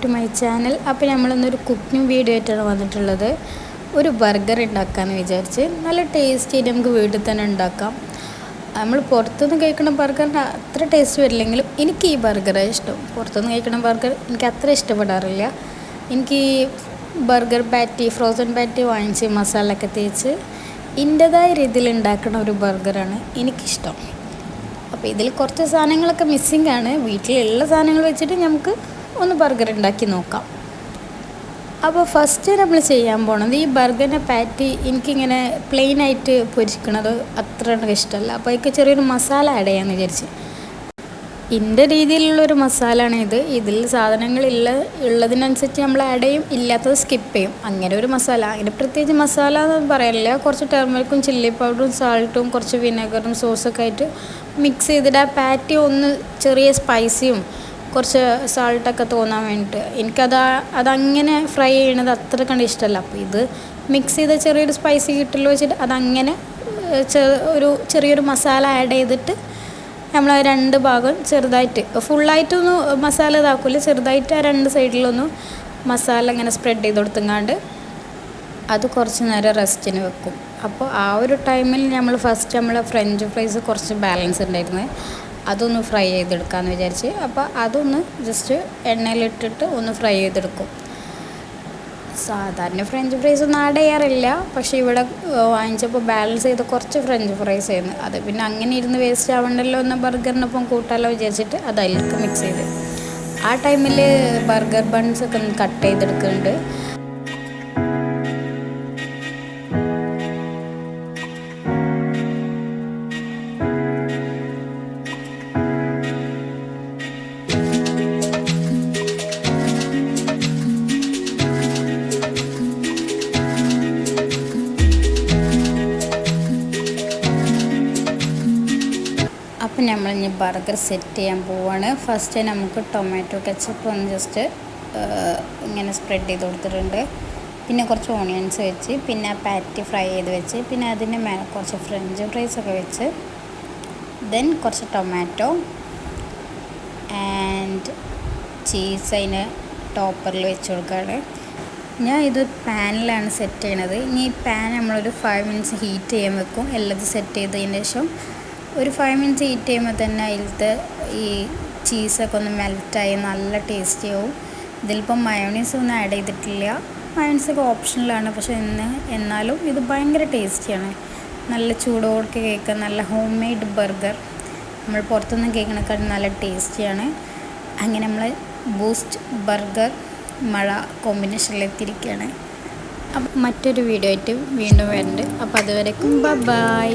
To my channel. അപ്പോൾ നമ്മളിന്നൊരു cooking video ആയിട്ടാണ് വന്നിട്ടുള്ളത്. ഒരു ബർഗർ ഉണ്ടാക്കാമെന്ന് വിചാരിച്ച്. നല്ല ടേസ്റ്റി ആയിട്ട് നമുക്ക് വീട്ടിൽ തന്നെ ഉണ്ടാക്കാം. നമ്മൾ പുറത്തുനിന്ന് കഴിക്കുന്ന ബർഗറിൻ്റെ അത്ര ടേസ്റ്റ് വരില്ലെങ്കിലും എനിക്ക് ഈ ബർഗറാണ് ഇഷ്ടം. പുറത്തുനിന്ന് കഴിക്കുന്ന ബർഗർ എനിക്ക് അത്ര ഇഷ്ടപ്പെടാറില്ല. എനിക്ക് ഈ ബർഗർ പാറ്റി, ഫ്രോസൺ പാറ്റി വാങ്ങിച്ച് മസാലയൊക്കെ തേച്ച് എൻ്റേതായ രീതിയിൽ ഉണ്ടാക്കുന്ന ഒരു ബർഗറാണ് എനിക്കിഷ്ടം. അപ്പോൾ ഇതിൽ കുറച്ച് സാധനങ്ങളൊക്കെ മിസ്സിംഗ് ആണ്. വീട്ടിലുള്ള സാധനങ്ങൾ വെച്ചിട്ട് നമുക്ക് ഒന്ന് ബർഗർ ഉണ്ടാക്കി നോക്കാം. അപ്പോൾ ഫസ്റ്റ് നമ്മൾ ചെയ്യാൻ പോണത്, ഈ ബർഗറിൻ്റെ പാറ്റി എനിക്കിങ്ങനെ പ്ലെയിനായിട്ട് പൊരിക്കണത് അത്ര ഇഷ്ടമല്ല. അപ്പോൾ അതിലേക്ക് ചെറിയൊരു മസാല ആഡ് ചെയ്യാമെന്ന് വിചാരിച്ച്. എൻ്റെ രീതിയിലുള്ളൊരു മസാലയാണ് ഇത്. ഇതിൽ ഉള്ളതിനനുസരിച്ച് നമ്മൾ ആഡ് ചെയ്യും, ഇല്ലാത്തത് സ്കിപ്പ് ചെയ്യും. അങ്ങനെ ഒരു മസാല, അങ്ങനെ പ്രത്യേകിച്ച് മസാല എന്ന് പറയാനില്ല. കുറച്ച് ടർമറിക്കും ചില്ലി പൗഡറും സാൾട്ടും കുറച്ച് വിനെഗറും സോസൊക്കെ ആയിട്ട് മിക്സ് ചെയ്തിട്ട് ആ പാറ്റി ഒന്ന് ചെറിയ സ്പൈസിയും കുറച്ച് സാൾട്ടൊക്കെ തോന്നാൻ വേണ്ടിയിട്ട് അതങ്ങനെ ഫ്രൈ ചെയ്യണത് അത്ര കണ്ട് ഇഷ്ടമല്ല. അപ്പോൾ ഇത് മിക്സ് ചെയ്ത ചെറിയൊരു സ്പൈസി കിട്ടുമല്ലോ വെച്ചിട്ട് അതങ്ങനെ ചെറിയൊരു മസാല ആഡ് ചെയ്തിട്ട് നമ്മൾ ആ രണ്ട് ഭാഗം ചെറുതായിട്ട്, ഫുള്ളായിട്ടൊന്നും മസാല ഇതാക്കില്ല, ചെറുതായിട്ട് ആ രണ്ട് സൈഡിലൊന്നും മസാല ഇങ്ങനെ സ്പ്രെഡ് ചെയ്ത് കൊടുത്തങ്ങാണ്ട് അത് കുറച്ച് നേരം റെസ്റ്റിന് വെക്കും. അപ്പോൾ ആ ഒരു ടൈമിൽ നമ്മൾ ഫ്രഞ്ച് ഫ്രൈസ് കുറച്ച് ബാലൻസ് ഉണ്ടായിരുന്നു, അതൊന്ന് ഫ്രൈ ചെയ്തെടുക്കാമെന്ന് വിചാരിച്ച്. അപ്പോൾ അതൊന്ന് ജസ്റ്റ് എണ്ണയിലിട്ടിട്ട് ഒന്ന് ഫ്രൈ ചെയ്തെടുക്കും. സാധാരണ ഫ്രഞ്ച് ഫ്രൈസ് ഒന്നും ആഡ് ചെയ്യാറില്ല, പക്ഷേ ഇവിടെ വാങ്ങിച്ചപ്പോൾ ബാലൻസ് ചെയ്ത് കുറച്ച് ഫ്രഞ്ച് ഫ്രൈസ് ആയിരുന്നു. അത് പിന്നെ അങ്ങനെ ഇരുന്ന് വേസ്റ്റ് ആവണ്ടല്ലോ എന്ന് ബർഗറിനൊപ്പം കൂട്ടാമല്ലോ വിചാരിച്ചിട്ട് അത് അതിലേക്ക് മിക്സ് ചെയ്ത് ആ ടൈമിൽ ബർഗർ ബൺസൊക്കെ ഒന്ന് കട്ട് ചെയ്തെടുക്കുന്നുണ്ട്. അപ്പം നമ്മളിനി ബർഗർ സെറ്റ് ചെയ്യാൻ പോവുകയാണ്. ഫസ്റ്റ് നമുക്ക് ടൊമാറ്റോ കെച്ചപ്പ് ഒന്ന് ജസ്റ്റ് ഇങ്ങനെ സ്പ്രെഡ് ചെയ്ത് കൊടുത്തിട്ടുണ്ട്. പിന്നെ കുറച്ച് ഓണിയൻസ് വെച്ച്, പിന്നെ പാറ്റി ഫ്രൈ ചെയ്ത് വെച്ച്, പിന്നെ അതിൻ്റെ മേലെ കുറച്ച് ഫ്രഞ്ച് ഫ്രൈസൊക്കെ വെച്ച്, ദെൻ കുറച്ച് ടൊമാറ്റോ ആൻഡ് ചീസ് അതിന് ടോപ്പറിൽ വെച്ച് കൊടുക്കുകയാണ്. ഞാൻ ഇത് പാനിലാണ് സെറ്റ് ചെയ്യണത്. ഇനി ഈ പാൻ നമ്മളൊരു 5 മിനിറ്റ്സ് ഹീറ്റ് ചെയ്യാൻ വെക്കും. എല്ലാം സെറ്റ് ചെയ്തതിന് ശേഷം ഒരു 5 മിനിറ്റ്സ് ഹീറ്റ് ചെയ്യുമ്പോൾ തന്നെ അതിലത്തെ ഈ ചീസൊക്കെ ഒന്ന് മെൽറ്റായി നല്ല ടേസ്റ്റി ആവും. ഇതിലിപ്പം മയോണീസ് ഒന്നും ആഡ് ചെയ്തിട്ടില്ല. മയോണീസൊക്കെ ഓപ്ഷണലാണ്, പക്ഷേ എന്നാലും ഇത് ഭയങ്കര ടേസ്റ്റിയാണ്. നല്ല ചൂടോടെ കേൾക്കുക, നല്ല ഹോം മെയ്ഡ് ബർഗർ. നമ്മൾ പുറത്തുനിന്ന് കേൾക്കണേക്കാളും നല്ല ടേസ്റ്റിയാണ്. അങ്ങനെ നമ്മൾ ബൂസ്റ്റ് ബർഗർ മഴ കോമ്പിനേഷനിലെത്തിയിരിക്കുകയാണ്. അപ്പം മറ്റൊരു വീഡിയോ ആയിട്ട് വീണ്ടും വരുന്നുണ്ട്. അപ്പോൾ അതുവരേക്കും ബൈ.